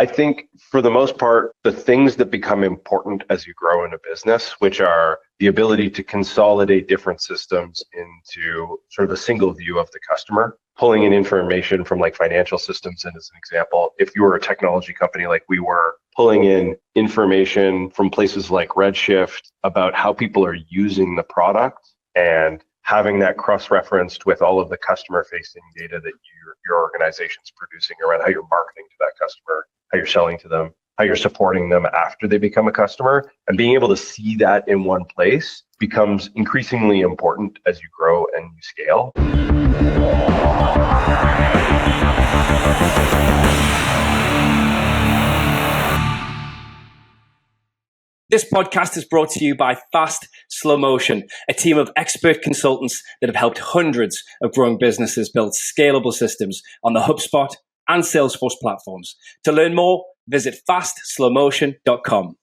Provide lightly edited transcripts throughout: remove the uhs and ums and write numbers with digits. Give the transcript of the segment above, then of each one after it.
I think for the most part, the things that become important as you grow in a business, which are the ability to consolidate different systems into sort of a single view of the customer, pulling in information from like financial systems. And as an example, if you were a technology company like we were, pulling in information from places like Redshift about how people are using the product and having that cross-referenced with all of the customer-facing data that your organization's producing around how you're marketing to that customer, how you're selling to them, how you're supporting them after they become a customer, and being able to see that in one place becomes increasingly important as you grow and you scale. This podcast is brought to you by Fast Slow Motion, a team of expert consultants that have helped hundreds of growing businesses build scalable systems on the HubSpot and Salesforce platforms. To learn more, visit fastslowmotion.com.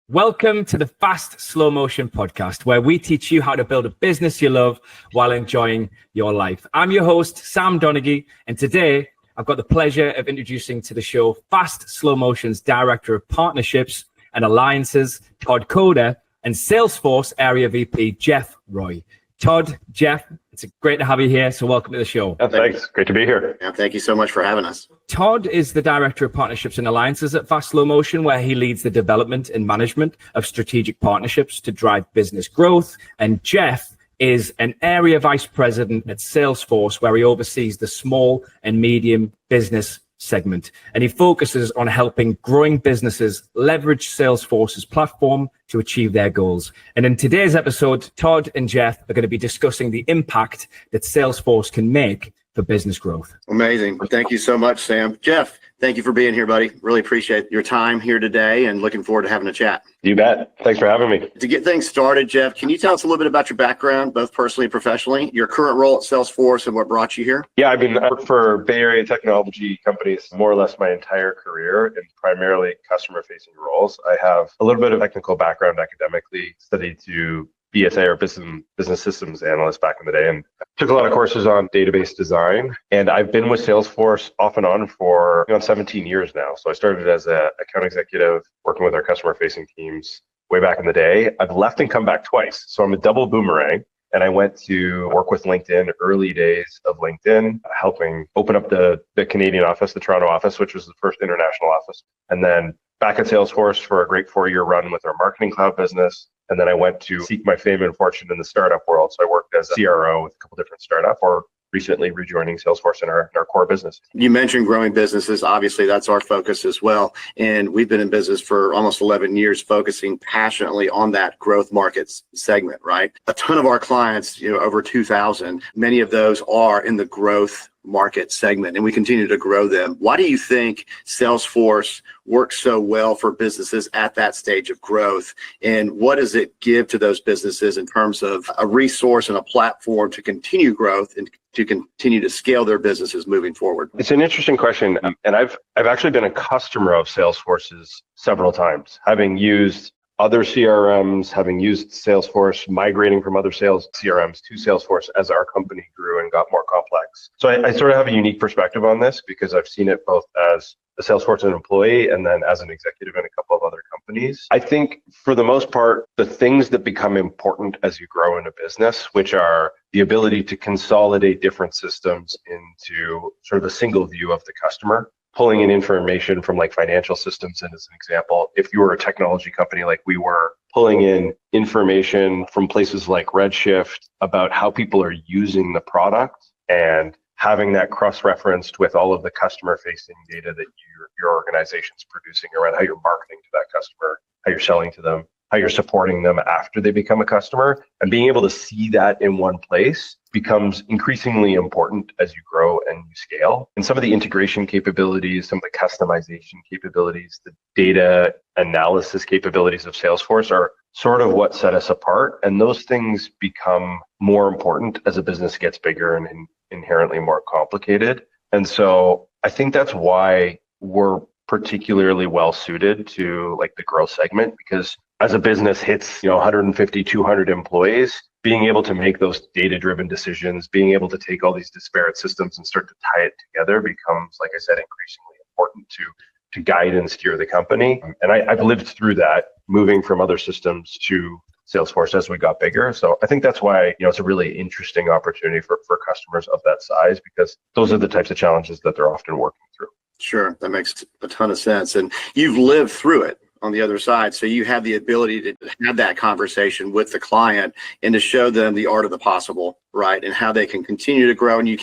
Welcome to the Fast Slow Motion podcast, where we teach you how to build a business you love while enjoying your life. I'm your host, Sam Donaghey, and today I've got the pleasure of introducing to the show Fast Slow Motion's Director of Partnerships and Alliances, Todd Coder, and Salesforce Area VP, Jeff Roy. Todd, Jeff, it's great to have you here, so welcome to the show. Thanks. Great to be here. Yeah, thank you so much for having us. Todd is the Director of Partnerships and Alliances at Fast Slow Motion, where he leads the development and management of strategic partnerships to drive business growth. And Jeff is an Area Vice President at Salesforce, where he oversees the small and medium business segment, and he focuses on helping growing businesses leverage Salesforce's platform to achieve their goals. And in today's episode, Todd and Jeff are going to be discussing the impact that Salesforce can make for business growth. Amazing. Thank you so much, Sam. Jeff, thank you for being here, buddy. Really appreciate your time here today and looking forward to having a chat. You bet. Thanks for having me. To get things started, Jeff, can you tell us a little bit about your background, both personally and professionally, your current role at Salesforce and what brought you here? Yeah, I worked for Bay Area technology companies more or less my entire career in primarily customer-facing roles. I have a little bit of technical background academically, studied to BSA or business systems analyst back in the day, and took a lot of courses on database design. And I've been with Salesforce off and on for 17 years now. So I started as an account executive working with our customer facing teams way back in the day. I've left and come back twice. So I'm a double boomerang. And I went to work with LinkedIn, early days of LinkedIn, helping open up the Canadian office, the Toronto office, which was the first international office. And then back at Salesforce for a great 4-year run with our marketing cloud business. And then I went to seek my fame and fortune in the startup world. So I worked as a CRO with a couple different startups, or recently rejoining Salesforce in our core business. You mentioned growing businesses. Obviously, that's our focus as well. And we've been in business for almost 11 years, focusing passionately on that growth markets segment, right? A ton of our clients, over 2,000, many of those are in the growth market segment, and we continue to grow them. Why do you think Salesforce works so well for businesses at that stage of growth? And what does it give to those businesses in terms of a resource and a platform to continue growth and to continue to scale their businesses moving forward? It's an interesting question. And I've actually been a customer of Salesforce's several times, having used other CRMs, having used Salesforce, migrating from other sales CRMs to Salesforce as our company grew and got more complex. So I sort of have a unique perspective on this because I've seen it both as a Salesforce employee and then as an executive in a couple of other companies. I think for the most part, the things that become important as you grow in a business, which are the ability to consolidate different systems into sort of a single view of the customer, pulling in information from like financial systems. And as an example, if you were a technology company like we were, pulling in information from places like Redshift about how people are using the product and having that cross-referenced with all of the customer-facing data that your organization's producing around how you're marketing to that customer, how you're selling to them, how you're supporting them after they become a customer, and being able to see that in one place becomes increasingly important as you grow and you scale. And some of the integration capabilities, some of the customization capabilities, the data analysis capabilities of Salesforce are sort of what set us apart. And those things become more important as a business gets bigger and inherently more complicated. And so I think that's why we're particularly well suited to like the growth segment, because as a business hits 150, 200 employees, being able to make those data-driven decisions, being able to take all these disparate systems and start to tie it together becomes, like I said, increasingly important to guide and steer the company. And I've lived through that, moving from other systems to Salesforce as we got bigger. So I think that's why, it's a really interesting opportunity for customers of that size, because those are the types of challenges that they're often working through. Sure, that makes a ton of sense. And you've lived through it on the other side. So you have the ability to have that conversation with the client and to show them the art of the possible, right? And how they can continue to grow. And you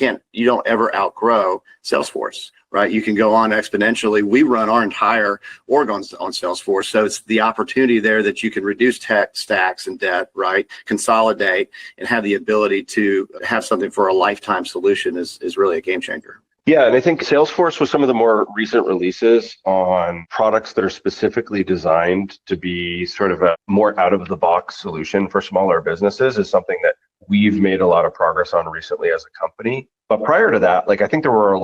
don't ever outgrow Salesforce, right? You can go on exponentially. We run our entire org on Salesforce. So it's the opportunity there that you can reduce tech stacks and debt, right? Consolidate and have the ability to have something for a lifetime solution is really a game changer. Yeah, and I think Salesforce was some of the more recent releases on products that are specifically designed to be sort of a more out-of-the-box solution for smaller businesses is something that we've made a lot of progress on recently as a company. But prior to that, I think there were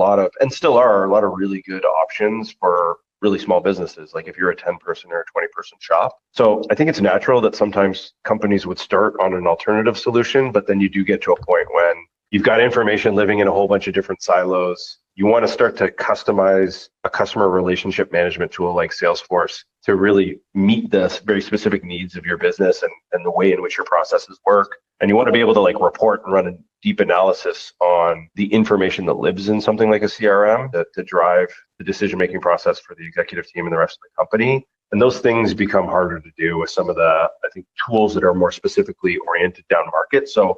and still are a lot of really good options for really small businesses, like if you're a 10-person or a 20-person shop. So I think it's natural that sometimes companies would start on an alternative solution, but then you do get to a point when you've got information living in a whole bunch of different silos. You want to start to customize a customer relationship management tool like Salesforce to really meet the very specific needs of your business and the way in which your processes work. And you want to be able to report and run a deep analysis on the information that lives in something like a CRM to drive the decision-making process for the executive team and the rest of the company. And those things become harder to do with some of the, I think, tools that are more specifically oriented down market. So,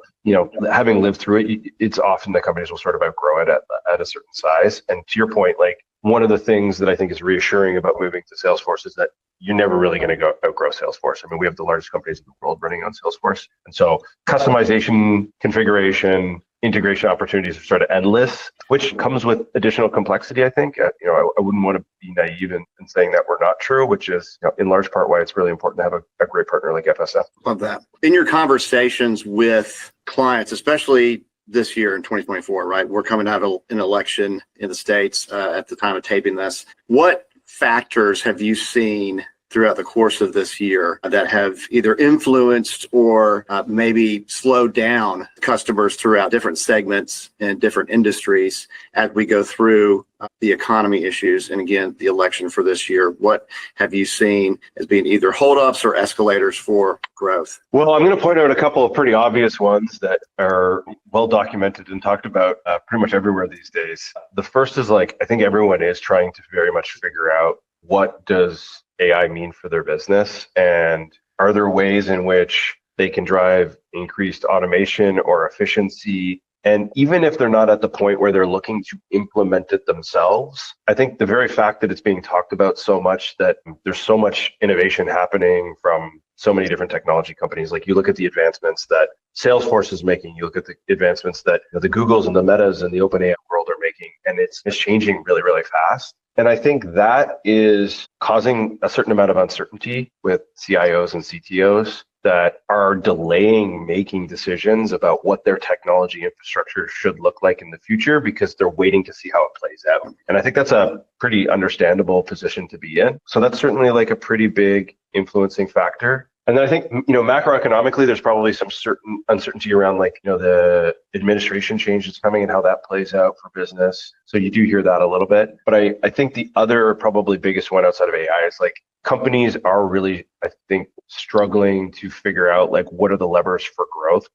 having lived through it, it's often that companies will sort of outgrow it at a certain size. And to your point, one of the things that I think is reassuring about moving to Salesforce is that you're never really going to outgrow Salesforce. I mean, we have the largest companies in the world running on Salesforce. And so customization, configuration, integration opportunities are sort of endless, which comes with additional complexity, I think. I wouldn't want to be naive in saying that we're not true, which is in large part why it's really important to have a great partner like FSF. Love that. In your conversations with clients, especially this year in 2024, right? We're coming out of an election in the States at the time of taping this. What factors have you seen throughout the course of this year that have either influenced or maybe slowed down customers throughout different segments and different industries as we go through the economy issues and, again, the election for this year? What have you seen as being either holdups or escalators for growth? Well, I'm going to point out a couple of pretty obvious ones that are well documented and talked about pretty much everywhere these days. The first is I think everyone is trying to very much figure out what does AI mean for their business, and are there ways in which they can drive increased automation or efficiency? And even if they're not at the point where they're looking to implement it themselves, I think the very fact that it's being talked about so much, that there's so much innovation happening from so many different technology companies. You look at the advancements that Salesforce is making, you look at the advancements that the Googles and the Metas and the OpenAI world are making, and it's changing really, really fast. And I think that is causing a certain amount of uncertainty with CIOs and CTOs that are delaying making decisions about what their technology infrastructure should look like in the future because they're waiting to see how it plays out. And I think that's a pretty understandable position to be in. So that's certainly a pretty big influencing factor. And then I think, macroeconomically, there's probably some certain uncertainty around the administration change that's coming and how that plays out for business. So you do hear that a little bit. But I think the other probably biggest one outside of AI is companies are really, I think, struggling to figure out what are the levers for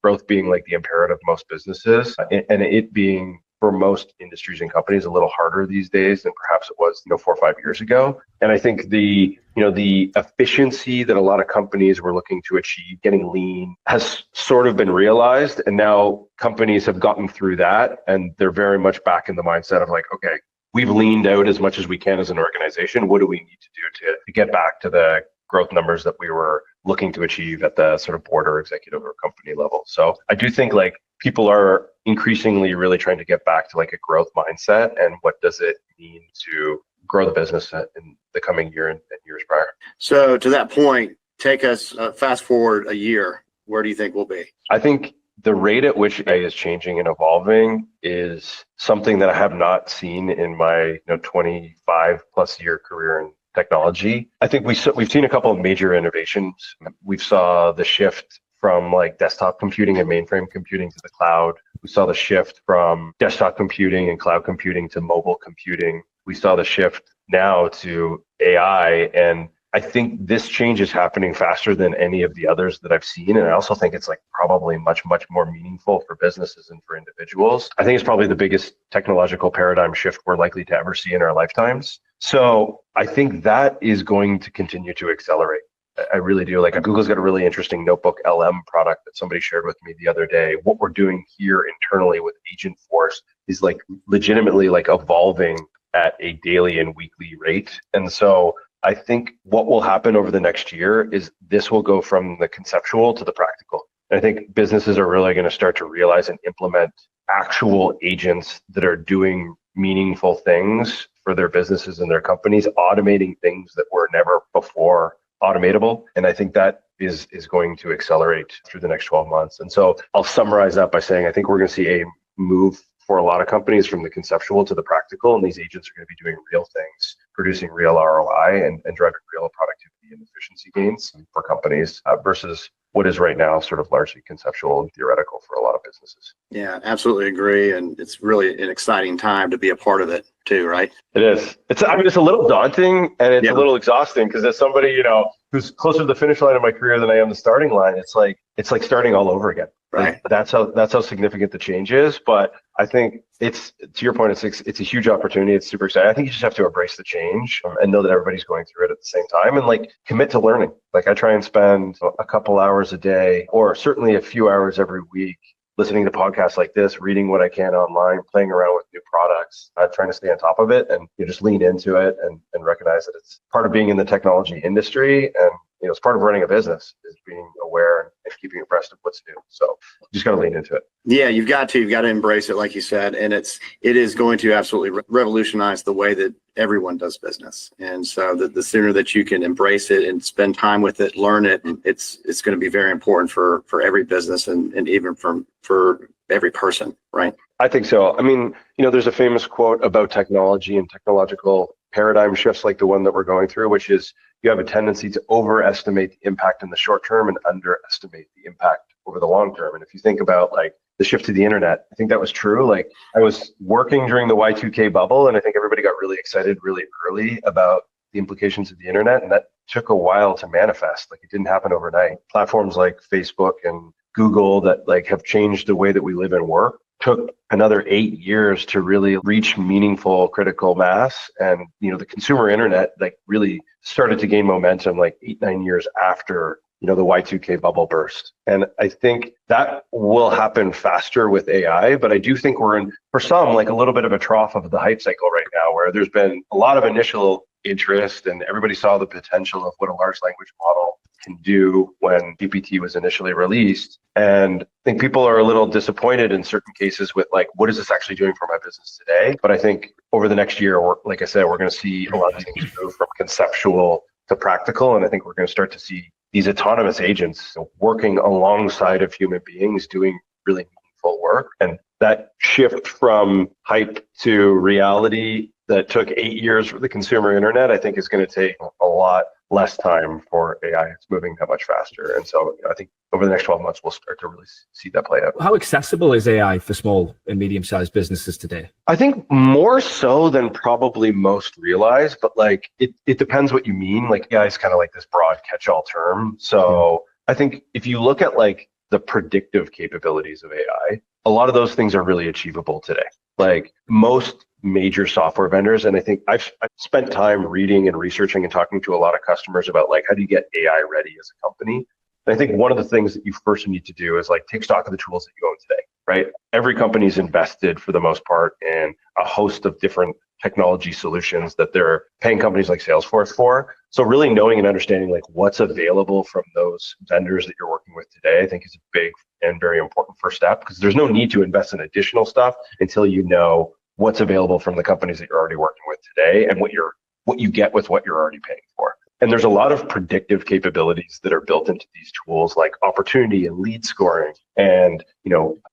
growth being the imperative of most businesses, and it being for most industries and companies a little harder these days than perhaps it was 4 or 5 years ago. And I think the efficiency that a lot of companies were looking to achieve, getting lean, has sort of been realized, and now companies have gotten through that and they're very much back in the mindset of okay, we've leaned out as much as we can as an organization. What do we need to do to get back to the growth numbers that we were looking to achieve at the sort of board or executive or company level? So I do think people are increasingly really trying to get back to a growth mindset, and what does it mean to grow the business in the coming year and years prior. So to that point, take us fast forward a year. Where do you think we'll be? I think the rate at which AI is changing and evolving is something that I have not seen in my 25 plus year career in technology. I think we've seen a couple of major innovations. We saw the shift from desktop computing and mainframe computing to the cloud. We saw the shift from desktop computing and cloud computing to mobile computing. We saw the shift now to AI. And I think this change is happening faster than any of the others that I've seen. And I also think it's like probably much, much more meaningful for businesses and for individuals. I think it's probably the biggest technological paradigm shift we're likely to ever see in our lifetimes. So I think that is going to continue to accelerate. I really do. Like Google's got a really interesting notebook LM product that somebody shared with me the other day. What we're doing here internally with Agent Force is like legitimately like evolving at a daily and weekly rate. And so I think what will happen over the next year is this will go from the conceptual to the practical. And I think businesses are really going to start to realize and implement actual agents that are doing meaningful things for their businesses and their companies, automating things that were never before automatable. And I think that is going to accelerate through the next 12 months. And so I'll summarize that by saying I think we're going to see a move for a lot of companies from the conceptual to the practical, and these agents are going to be doing real things, producing real ROI and driving real productivity and efficiency gains for companies versus what is right now sort of largely conceptual and theoretical for a lot of businesses. Yeah, absolutely agree. And it's really an exciting time to be a part of it too, right? It is. It's a little daunting and it's a little exhausting because as somebody, who's closer to the finish line of my career than I am the starting line, it's like starting all over again. Right. That's how significant the change is. But I think it's, to your point, it's a huge opportunity. It's super exciting. I think you just have to embrace the change and know that everybody's going through it at the same time and like commit to learning. Like I try and spend a couple hours a day or certainly a few hours every week listening to podcasts like this, reading what I can online, playing around with new products, trying to stay on top of it and just lean into it and recognize that it's part of being in the technology industry. And it's part of running a business is being aware and keeping abreast of what's new. So you just got to lean into it. Yeah, you've got to embrace it, like you said, and it is going to absolutely revolutionize the way that everyone does business. And so the sooner that you can embrace it and spend time with it, learn it, it's going to be very important for every business and even for every person, right? I think so. I mean, there's a famous quote about technology and technological paradigm shifts like the one that we're going through, which is you have a tendency to overestimate the impact in the short term and underestimate the impact over the long term. And if you think about like the shift to the internet, I think that was true. Like I was working during the Y2K bubble, and I think everybody got really excited really early about the implications of the internet. And that took a while to manifest. Like it didn't happen overnight. Platforms like Facebook and Google that like have changed the way that we live and work took another 8 years to really reach meaningful critical mass. And, the consumer internet like really started to gain momentum like 8-9 years after, the Y2K bubble burst. And I think that will happen faster with AI, but I do think we're in, for some, like a little bit of a trough of the hype cycle right now, where there's been a lot of initial interest and everybody saw the potential of what a large language model can do when GPT was initially released. And I think people are a little disappointed in certain cases with like, what is this actually doing for my business today? But I think over the next year, like I said, we're going to see a lot of things move from conceptual to practical. And I think we're going to start to see these autonomous agents working alongside of human beings doing really meaningful work. And that shift from hype to reality that took 8 years for the consumer internet, I think is going to take a lot less time for AI. It's moving that much faster. And so I think over the next 12 months, we'll start to really see that play out. How accessible is AI for small and medium-sized businesses today? I think more so than probably most realize, but like it depends what you mean. Like AI is kind of like this broad catch-all term. So I think if you look at like the predictive capabilities of AI, a lot of those things are really achievable today. Like most major software vendors, and I think I've spent time reading and researching and talking to a lot of customers about like how do you get AI ready as a company. And I think one of the things that you first need to do is like take stock of the tools that you own today, right? Every company's invested for the most part in a host of different technology solutions that they're paying companies like Salesforce for. So really knowing and understanding like what's available from those vendors that you're working with today, I think is a big and very important first step, because there's no need to invest in additional stuff until you know what's available from the companies that you're already working with today and what you get with what you're already paying for. And there's a lot of predictive capabilities that are built into these tools, like opportunity and lead scoring, and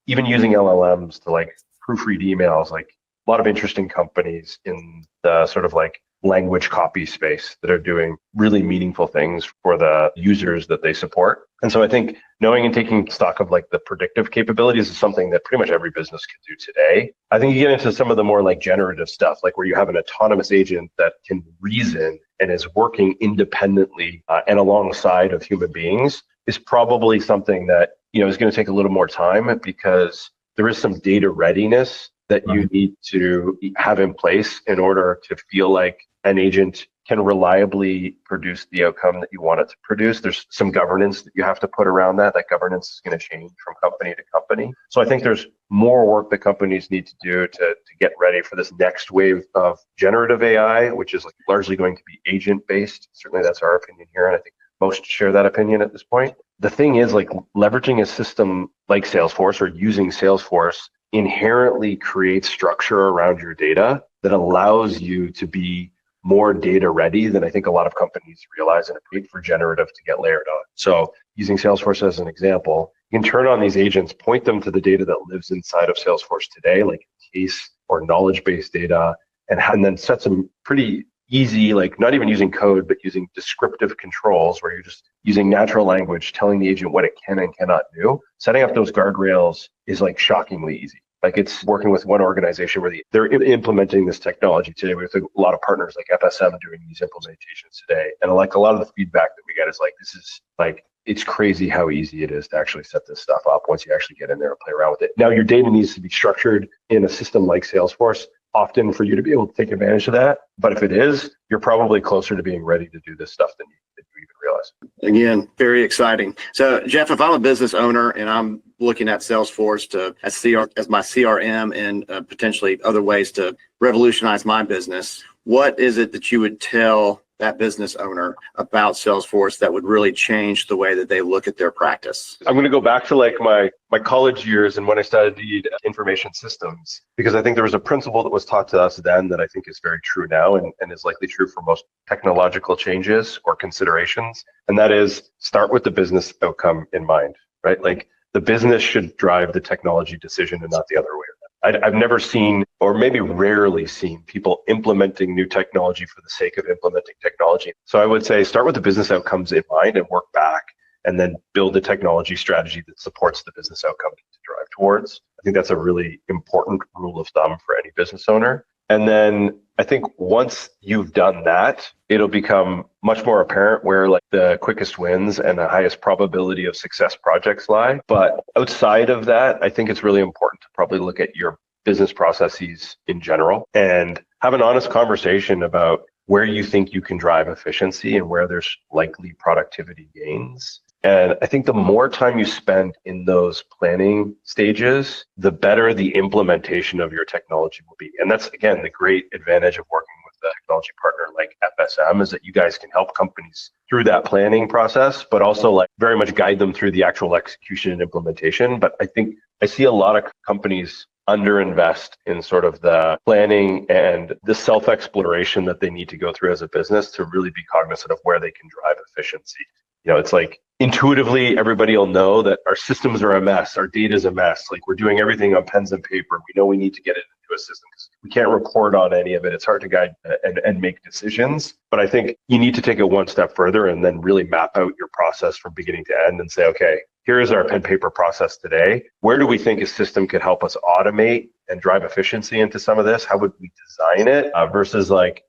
even using LLMs to like proofread emails. Like a lot of interesting companies in the sort of like language copy space that are doing really meaningful things for the users that they support. And so I think knowing and taking stock of like the predictive capabilities is something that pretty much every business can do today. I think you get into some of the more like generative stuff, like where you have an autonomous agent that can reason and is working independently and alongside of human beings is probably something that, is going to take a little more time because there is some data readiness that you need to have in place in order to feel like an agent can reliably produce the outcome that you want it to produce. There's some governance that you have to put around that. That governance is going to change from company to company. So I think there's more work that companies need to do to get ready for this next wave of generative AI, which is like largely going to be agent-based. Certainly that's our opinion here, and I think most share that opinion at this point. The thing is, like, leveraging a system like Salesforce or using Salesforce inherently creates structure around your data that allows you to be more data ready than I think a lot of companies realize, and wait for generative to get layered on. So using Salesforce as an example, you can turn on these agents, point them to the data that lives inside of Salesforce today, like case or knowledge-based data, and then set some pretty easy, like not even using code, but using descriptive controls where you're just using natural language, telling the agent what it can and cannot do. Setting up those guardrails is like shockingly easy. Like, it's working with one organization where they're implementing this technology today. We have a lot of partners like FSM doing these implementations today. And like a lot of the feedback that we get is like, this is like, it's crazy how easy it is to actually set this stuff up once you actually get in there and play around with it. Now, your data needs to be structured in a system like Salesforce, often for you to be able to take advantage of that. But if it is, you're probably closer to being ready to do this stuff than you even realize. Again, very exciting. So, Jeff, if I'm a business owner and I'm looking at Salesforce as my CRM and potentially other ways to revolutionize my business, what is it that you would tell that business owner about Salesforce that would really change the way that they look at their practice? I'm going to go back to like my college years and when I studied information systems, because I think there was a principle that was taught to us then that I think is very true now and is likely true for most technological changes or considerations. And that is, start with the business outcome in mind, right? Like, the business should drive the technology decision and not the other way around. I've never seen, or maybe rarely seen, people implementing new technology for the sake of implementing technology. So I would say start with the business outcomes in mind and work back, and then build a technology strategy that supports the business outcome to drive towards. I think that's a really important rule of thumb for any business owner. And then I think once you've done that, it'll become much more apparent where like the quickest wins and the highest probability of success projects lie. But outside of that, I think it's really important to probably look at your business processes in general and have an honest conversation about where you think you can drive efficiency and where there's likely productivity gains. And I think the more time you spend in those planning stages, the better the implementation of your technology will be. And that's, again, the great advantage of working with a technology partner like FSM, is that you guys can help companies through that planning process, but also like very much guide them through the actual execution and implementation. But I think I see a lot of companies underinvest in sort of the planning and the self-exploration that they need to go through as a business to really be cognizant of where they can drive efficiency. It's like intuitively everybody will know that our systems are a mess, our data is a mess. Like, we're doing everything on pens and paper. We know we need to get it into a system because we can't report on any of it. It's hard to guide and make decisions. But I think you need to take it one step further and then really map out your process from beginning to end and say, okay, here is our pen paper process today. Where do we think a system could help us automate and drive efficiency into some of this? How would we design it versus like,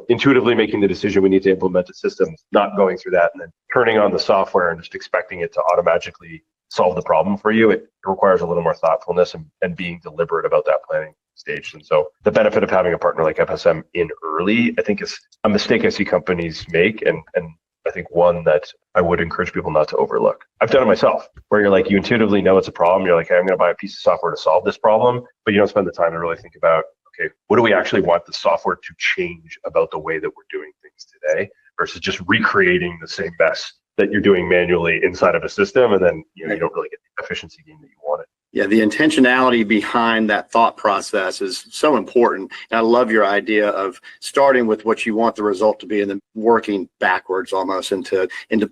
intuitively making the decision we need to implement a system, not going through that and then turning on the software and just expecting it to automatically solve the problem for you. It requires a little more thoughtfulness and being deliberate about that planning stage. And so the benefit of having a partner like FSM in early, I think, is a mistake I see companies make. And I think one that I would encourage people not to overlook. I've done it myself, where you're like, you intuitively know it's a problem. You're like, hey, I'm going to buy a piece of software to solve this problem, but you don't spend the time to really think about, okay, what do we actually want the software to change about the way that we're doing things today versus just recreating the same mess that you're doing manually inside of a system, and then you don't really get the efficiency gain that you wanted. Yeah, the intentionality behind that thought process is so important. And I love your idea of starting with what you want the result to be and then working backwards almost into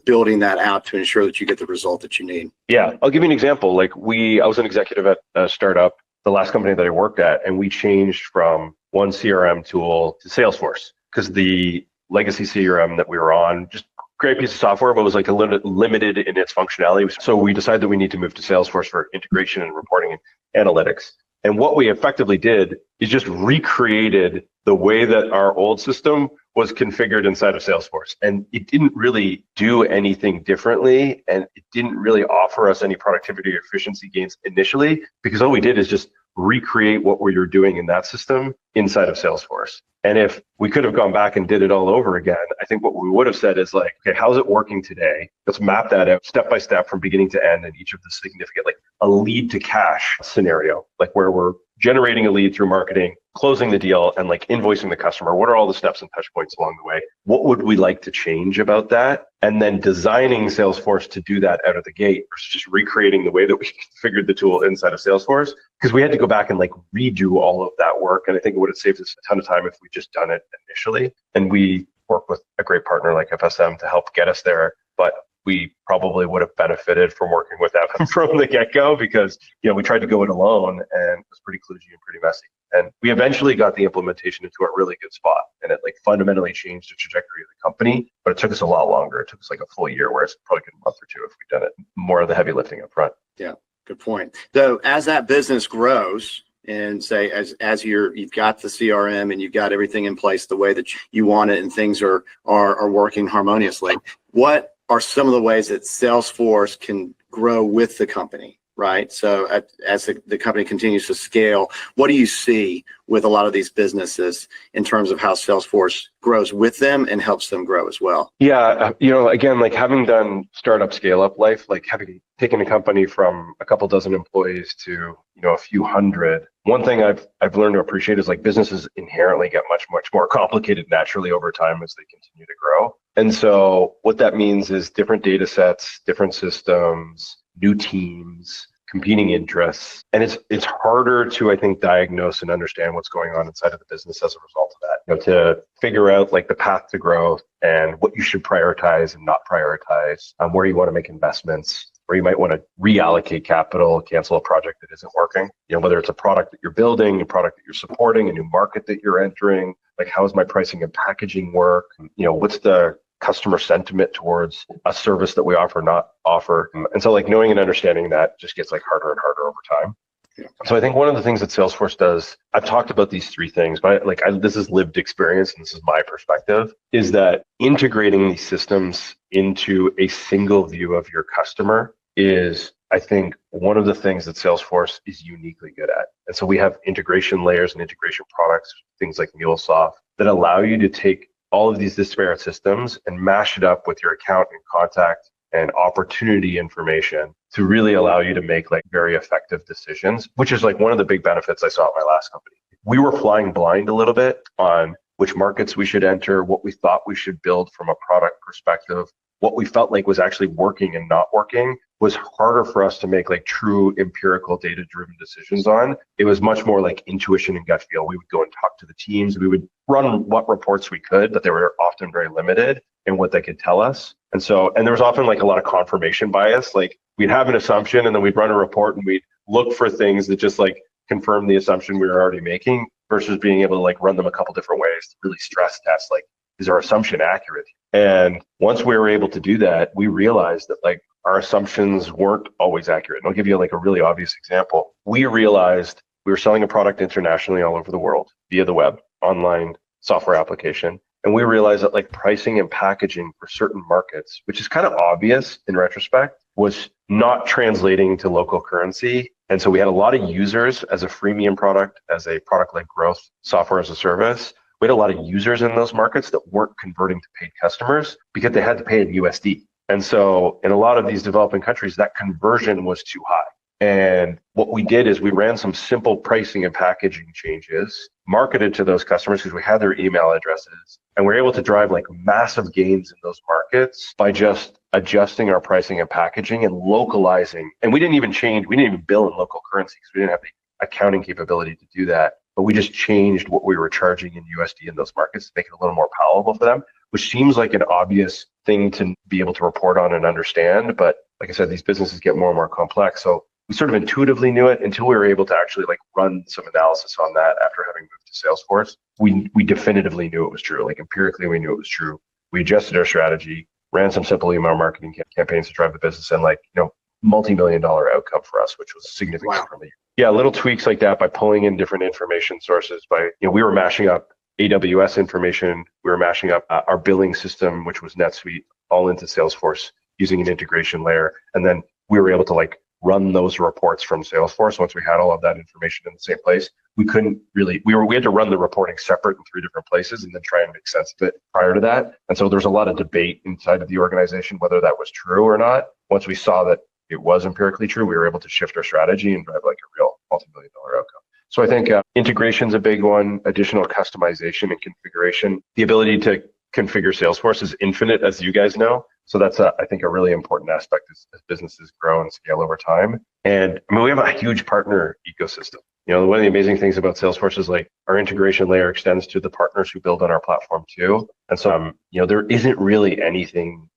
building that out to ensure that you get the result that you need. Yeah, I'll give you an example. Like I was an executive at a startup, the last company that I worked at, and we changed from one CRM tool to Salesforce. because the legacy CRM that we were on, just great piece of software, but was like a little limited in its functionality. So we decided that we need to move to Salesforce for integration and reporting and analytics. And what we effectively did is just recreated the way that our old system was configured inside of Salesforce. And it didn't really do anything differently. And it didn't really offer us any productivity or efficiency gains initially, because all we did is just recreate what we were doing in that system inside of Salesforce. And if we could have gone back and did it all over again, I think what we would have said is like, okay, how's it working today? Let's map that out step by step from beginning to end in each of the significant, like a lead to cash scenario, like where we're generating a lead through marketing, closing the deal, and like invoicing the customer. What are all the steps and touch points along the way? What would we like to change about that? And then designing Salesforce to do that out of the gate versus just recreating the way that we configured the tool inside of Salesforce, because we had to go back and like redo all of that work. And I think it would have saved us a ton of time if we just done it initially. And we work with a great partner like FSM to help get us there. But we probably would have benefited from working with them from the get-go, because we tried to go it alone and it was pretty kludgy and pretty messy. And we eventually got the implementation into a really good spot, and it like fundamentally changed the trajectory of the company. But it took us a lot longer. It took us like a full year, whereas it probably could a month or two if we'd done it more of the heavy lifting up front. Yeah, good point. So as that business grows, and say as you've got the CRM and you've got everything in place the way that you want it, and things are working harmoniously, what are some of the ways that Salesforce can grow with the company, right? So as the company continues to scale, what do you see with a lot of these businesses in terms of how Salesforce grows with them and helps them grow as well? Yeah, again, like having done startup scale up life, like having taken a company from a couple dozen employees to a few hundred, one thing I've learned to appreciate is like businesses inherently get much more complicated naturally over time as they continue to grow. And so what that means is different data sets, different systems, new teams, competing interests. And it's harder to, I think, diagnose and understand what's going on inside of the business as a result of that. To figure out like the path to growth and what you should prioritize and not prioritize, where you want to make investments, where you might want to reallocate capital, cancel a project that isn't working. Whether it's a product that you're building, a product that you're supporting, a new market that you're entering, like how is my pricing and packaging work? What's the customer sentiment towards a service that we offer, not offer. And so like knowing and understanding that just gets like harder and harder over time. Yeah. So I think one of the things that Salesforce does, I've talked about these three things, but this is lived experience and this is my perspective, is that integrating these systems into a single view of your customer is, I think, one of the things that Salesforce is uniquely good at. And so we have integration layers and integration products, things like MuleSoft, that allow you to take all of these disparate systems and mash it up with your account and contact and opportunity information to really allow you to make like very effective decisions, which is like one of the big benefits I saw at my last company. We were flying blind a little bit on which markets we should enter, what we thought we should build from a product perspective, what we felt like was actually working and not working was harder for us to make like true empirical data-driven decisions on. It was much more like intuition and gut feel. We would go and talk to the teams. We would run what reports we could, but they were often very limited in what they could tell us. And there was often like a lot of confirmation bias. Like we'd have an assumption and then we'd run a report and we'd look for things that just like confirm the assumption we were already making versus being able to like run them a couple different ways to really stress test, like, is our assumption accurate? And once we were able to do that, we realized that like our assumptions weren't always accurate. And I'll give you like a really obvious example. We realized we were selling a product internationally all over the world via the web, online software application. And we realized that like pricing and packaging for certain markets, which is kind of obvious in retrospect, was not translating to local currency. And so we had a lot of users as a freemium product, as a product like growth software as a service. We had a lot of users in those markets that weren't converting to paid customers because they had to pay in USD. And so in a lot of these developing countries, that conversion was too high. And what we did is we ran some simple pricing and packaging changes, marketed to those customers because we had their email addresses, and we're able to drive like massive gains in those markets by just adjusting our pricing and packaging and localizing. And we didn't even bill in local currency because we didn't have the accounting capability to do that. But we just changed what we were charging in USD in those markets to make it a little more palatable for them, which seems like an obvious thing to be able to report on and understand. But like I said, these businesses get more and more complex. So we sort of intuitively knew it until we were able to actually like run some analysis on that after having moved to Salesforce. We definitively knew it was true. Like empirically, we knew it was true. We adjusted our strategy, ran some simple email marketing campaigns to drive the business, and like, multi-million-dollar outcome for us, which was significant. Wow. From the year. Yeah, little tweaks like that by pulling in different information sources. We were mashing up AWS information. We were mashing up our billing system, which was NetSuite, all into Salesforce using an integration layer. And then we were able to like run those reports from Salesforce. Once we had all of that information in the same place, we couldn't really, we had to run the reporting separate in 3 different places and then try and make sense of it prior to that. And so there's a lot of debate inside of the organization whether that was true or not. Once we saw that it was empirically true, we were able to shift our strategy and drive like a real multi-million-dollar outcome. So I think integration's a big one, additional customization and configuration. The ability to configure Salesforce is infinite, as you guys know. So that's, I think, a really important aspect as businesses grow and scale over time. And I mean, we have a huge partner ecosystem. One of the amazing things about Salesforce is like our integration layer extends to the partners who build on our platform too. And so, there isn't really anything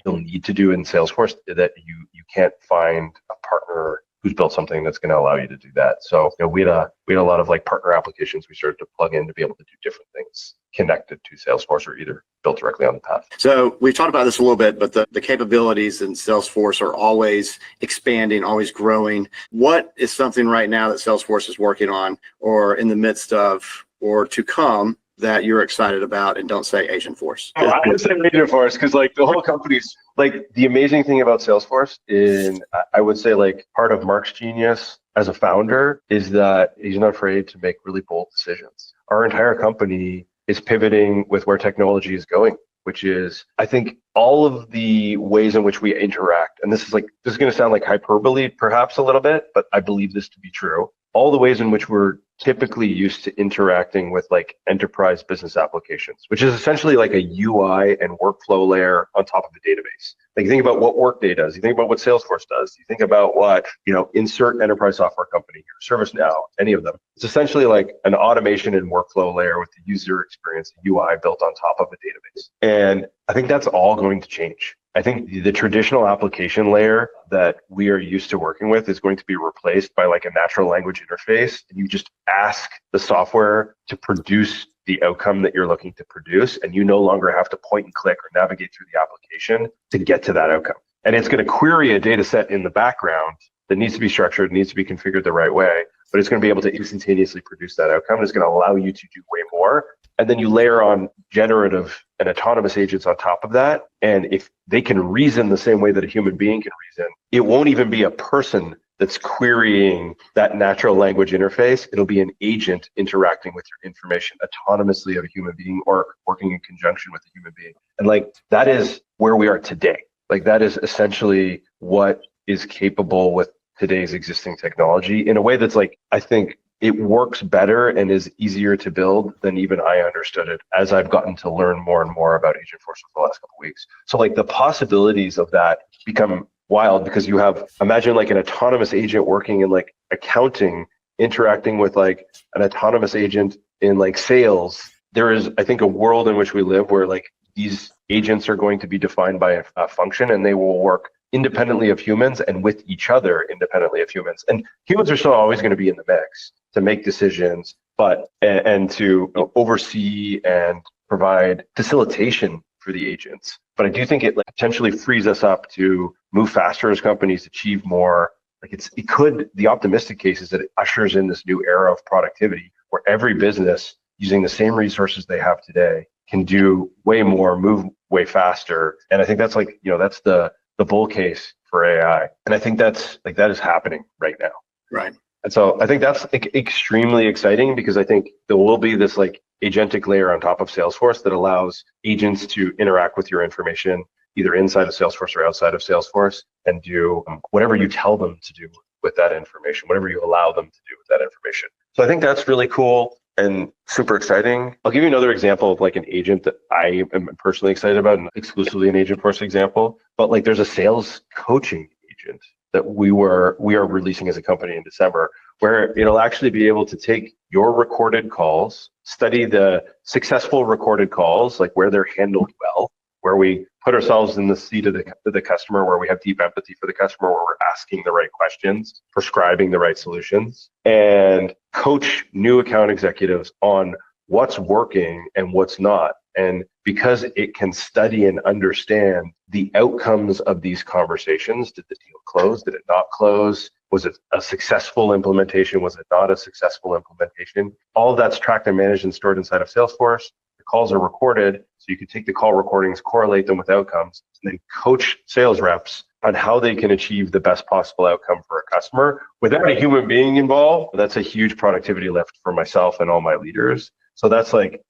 you'll need to do in Salesforce that you can't find a partner who's built something that's going to allow you to do that. So we had a lot of like partner applications we started to plug in to be able to do different things connected to Salesforce or either built directly on the path. So we've talked about this a little bit, but the capabilities in Salesforce are always expanding, always growing. What is something right now that Salesforce is working on or in the midst of or to come that you're excited about? And don't say Agentforce. Oh, I would say Agentforce because like the whole company's like the amazing thing about Salesforce is I would say like part of Mark's genius as a founder is that he's not afraid to make really bold decisions. Our entire company is pivoting with where technology is going, which is, I think, all of the ways in which we interact. And this is going to sound like hyperbole perhaps a little bit, but I believe this to be true. All the ways in which we're typically used to interacting with like enterprise business applications, which is essentially like a UI and workflow layer on top of a database. Like you think about what Workday does, you think about what Salesforce does, you think about what, insert enterprise software company here, ServiceNow, any of them. It's essentially like an automation and workflow layer with the user experience UI built on top of a database. And I think that's all going to change. I think the traditional application layer that we are used to working with is going to be replaced by like a natural language interface. And you just ask the software to produce the outcome that you're looking to produce. And you no longer have to point and click or navigate through the application to get to that outcome. And it's going to query a data set in the background that needs to be structured, needs to be configured the right way, but it's going to be able to instantaneously produce that outcome. It's going to allow you to do way more. And then you layer on generative and autonomous agents on top of that. And if they can reason the same way that a human being can reason, it won't even be a person that's querying that natural language interface. It'll be an agent interacting with your information autonomously of a human being or working in conjunction with a human being. And like, that is where we are today. Like that is essentially what is capable with today's existing technology in a way that's like, I think it works better and is easier to build than even I understood it as I've gotten to learn more and more about Agentforce over the last couple of weeks. So like the possibilities of that become wild because you have, imagine like an autonomous agent working in like accounting, interacting with like an autonomous agent in like sales. There is, I think, a world in which we live where like these agents are going to be defined by a function and they will work independently of humans and with each other independently of humans. And humans are still always going to be in the mix to make decisions, but and to oversee and provide facilitation for the agents. But I do think it potentially frees us up to move faster as companies, achieve more. Like it could, the optimistic case is that it ushers in this new era of productivity where every business using the same resources they have today can do way more, move way faster. And I think that's like, that's the bull case for AI. And I think that is happening right now. Right. And so I think that's extremely exciting because I think there will be this like agentic layer on top of Salesforce that allows agents to interact with your information either inside of Salesforce or outside of Salesforce and do whatever you tell them to do with that information, whatever you allow them to do with that information. So I think that's really cool and super exciting. I'll give you another example of like an agent that I am personally excited about, and exclusively an Agentforce example, but like there's a sales coaching agent that we are releasing as a company in December, where it'll actually be able to take your recorded calls, study the successful recorded calls, like where they're handled well, where we put ourselves in the seat of the customer, where we have deep empathy for the customer, where we're asking the right questions, prescribing the right solutions, and coach new account executives on what's working and what's not. And because it can study and understand the outcomes of these conversations, did the deal close? Did it not close? Was it a successful implementation? Was it not a successful implementation? All of that's tracked and managed and stored inside of Salesforce. The calls are recorded, so you can take the call recordings, correlate them with outcomes, and then coach sales reps on how they can achieve the best possible outcome for a customer without a human being involved. That's a huge productivity lift for myself and all my leaders. So that's like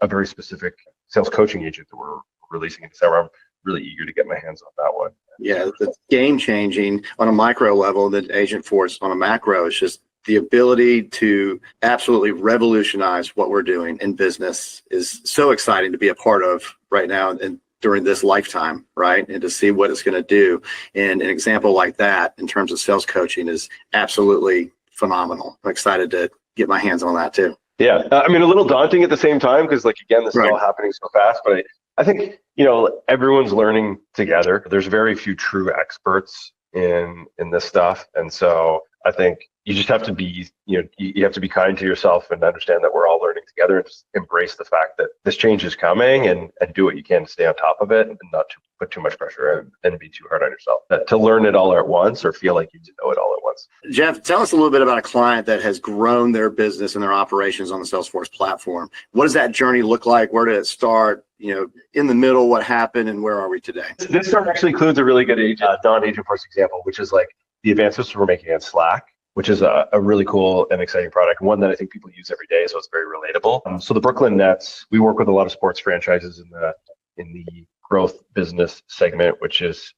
a very specific sales coaching agent that we're releasing in December. I'm really eager to get my hands on that one. Yeah, the game changing on a micro level, the agent force on a macro is just the ability to absolutely revolutionize what we're doing in business is so exciting to be a part of right now and during this lifetime, right? And to see what it's going to do. And an example like that in terms of sales coaching is absolutely phenomenal. I'm excited to get my hands on that too. Yeah, I mean, a little daunting at the same time, because like, again, this is all happening so fast, but I think, everyone's learning together. There's very few true experts in this stuff. And so I think you just have to be, you have to be kind to yourself and understand that we're all learning together, and just embrace the fact that this change is coming, and do what you can to stay on top of it and not to put too much pressure and be too hard on yourself. To learn it all at once or feel like you need to know it all at once. Jeff, tell us a little bit about a client that has grown their business and their operations on the Salesforce platform. What does that journey look like? Where did it start? In the middle, what happened, and where are we today? This actually includes a really good non-Agentforce example, which is like the advancements we're making in Slack, which is a really cool and exciting product, one that I think people use every day, so it's very relatable. So the Brooklyn Nets, we work with a lot of sports franchises in the growth business segment, which is,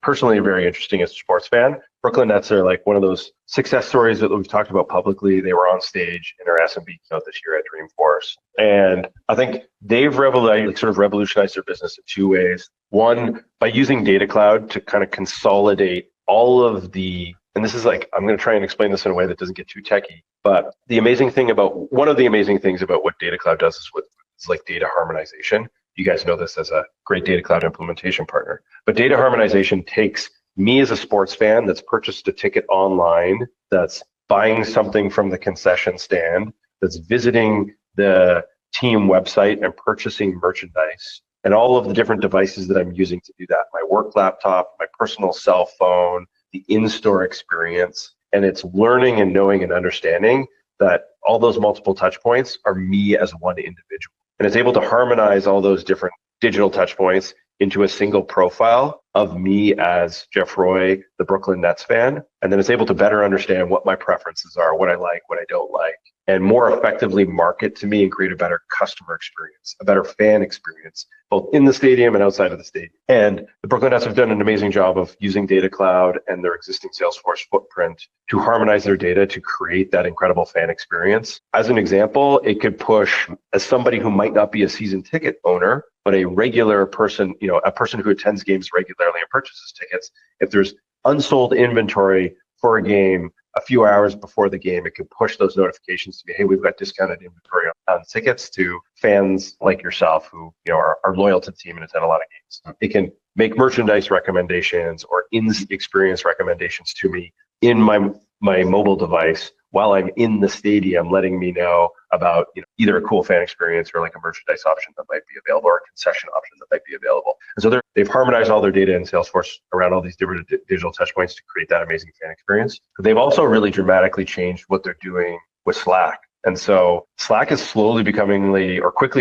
personally very interesting as a sports fan. Brooklyn Nets are like one of those success stories that we've talked about publicly. They were on stage in our SMB keynote this year at Dreamforce. And I think they've revolutionized their business in two ways. One, by using Data Cloud to kind of consolidate all of and this is like, I'm going to try and explain this in a way that doesn't get too techy, but one of the amazing things about what Data Cloud does is like data harmonization. You guys know this as a great Data Cloud implementation partner. But data harmonization takes me as a sports fan that's purchased a ticket online, that's buying something from the concession stand, that's visiting the team website and purchasing merchandise, and all of the different devices that I'm using to do that. My work laptop, my personal cell phone, the in-store experience. And it's learning and knowing and understanding that all those multiple touch points are me as one individual. And it's able to harmonize all those different digital touch points into a single profile of me as Jeff Roy, the Brooklyn Nets fan. And then it's able to better understand what my preferences are, what I like, what I don't like, and more effectively market to me and create a better customer experience, a better fan experience, both in the stadium and outside of the stadium. And the Brooklyn Nets have done an amazing job of using Data Cloud and their existing Salesforce footprint to harmonize their data to create that incredible fan experience. As an example, it could push, as somebody who might not be a season ticket owner, but a regular person, a person who attends games regularly and purchases tickets, if there's unsold inventory for a game a few hours before the game, it can push those notifications to me, hey, we've got discounted inventory on tickets, to fans like yourself who are loyal to the team and attend a lot of games. It can make merchandise recommendations or in-experience recommendations to me in my mobile device while I'm in the stadium, letting me know about either a cool fan experience or like a merchandise option that might be available or a concession option that might be available. And so they've harmonized all their data in Salesforce around all these different digital touch points to create that amazing fan experience. But they've also really dramatically changed what they're doing with Slack. And so Slack is quickly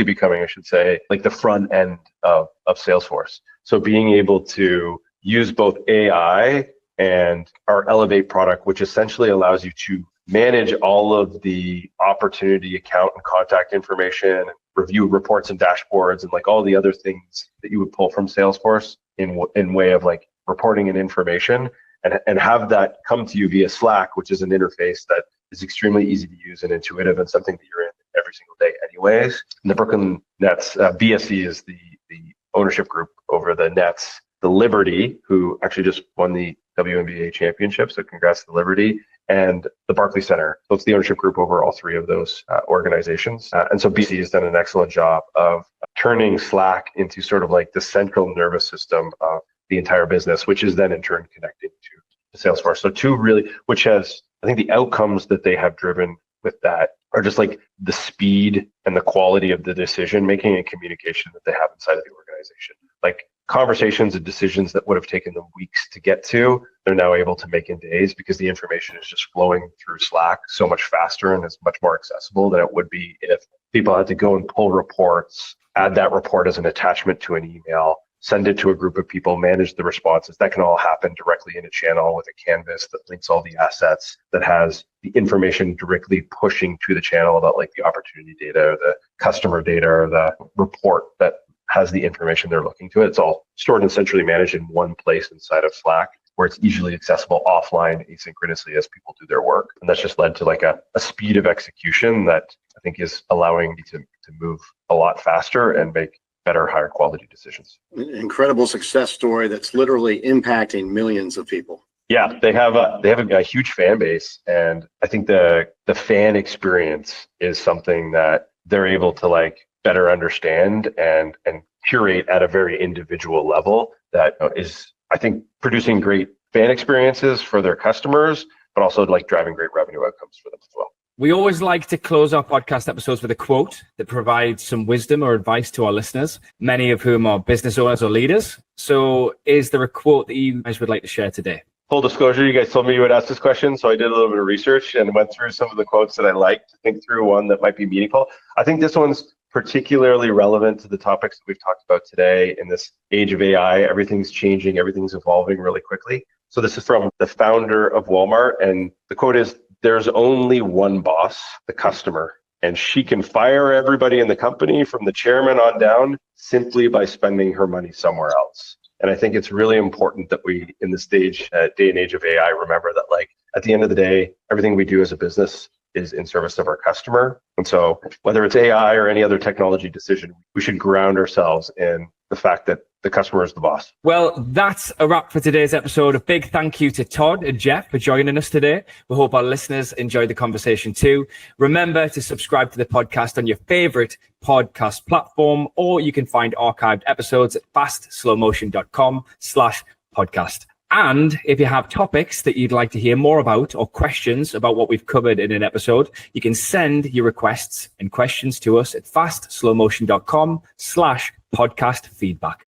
becoming, I should say, like the front end of Salesforce. So being able to use both AI and our Elevate product, which essentially allows you to manage all of the opportunity account and contact information, review reports and dashboards, and like all the other things that you would pull from Salesforce in way of like reporting and information, and have that come to you via Slack, which is an interface that is extremely easy to use and intuitive and something that you're in every single day anyways. And the Brooklyn Nets, BSC is the ownership group over the Nets. The Liberty, who actually just won the WNBA championship, so congrats to Liberty, and the Barclays Center. So it's the ownership group over all three of those organizations. And so BC has done an excellent job of turning Slack into sort of like the central nervous system of the entire business, which is then in turn connecting to Salesforce. So which has, I think the outcomes that they have driven with that are just like the speed and the quality of the decision making and communication that they have inside of the organization. Like conversations and decisions that would have taken them weeks to get to, they're now able to make in days because the information is just flowing through Slack so much faster and is much more accessible than it would be if people had to go and pull reports, add that report as an attachment to an email, send it to a group of people, manage the responses. That can all happen directly in a channel with a canvas that links all the assets, that has the information directly pushing to the channel about like the opportunity data or the customer data or the report that has the information they're looking to. It's all stored and centrally managed in one place inside of Slack, where it's easily accessible offline asynchronously as people do their work. And that's just led to like a speed of execution that I think is allowing me to move a lot faster and make better, higher quality decisions. Incredible success story that's literally impacting millions of people. Yeah, they have a huge fan base, and I think the fan experience is something that they're able to like better understand and curate at a very individual level that is, I think, producing great fan experiences for their customers, but also like driving great revenue outcomes for them as well. We always like to close our podcast episodes with a quote that provides some wisdom or advice to our listeners, many of whom are business owners or leaders. So is there a quote that you guys would like to share today? Full disclosure, you guys told me you would ask this question, so I did a little bit of research and went through some of the quotes that I liked to think through one that might be meaningful. I think this one's particularly relevant to the topics that we've talked about today in this age of AI. Everything's changing, everything's evolving really quickly. So this is from the founder of Walmart, and the quote is, "There's only one boss, the customer, and she can fire everybody in the company from the chairman on down simply by spending her money somewhere else." And I think it's really important that we, in this day and age of AI, remember that like at the end of the day, everything we do as a business is in service of our customer. And so whether it's AI or any other technology decision, we should ground ourselves in the fact that the customer is the boss. Well, that's a wrap for today's episode. A big thank you to Todd and Jeff for joining us today. We hope our listeners enjoyed the conversation too. Remember to subscribe to the podcast on your favorite podcast platform, or you can find archived episodes at fastslowmotion.com/podcast. And if you have topics that you'd like to hear more about or questions about what we've covered in an episode, you can send your requests and questions to us at fastslowmotion.com/podcast feedback.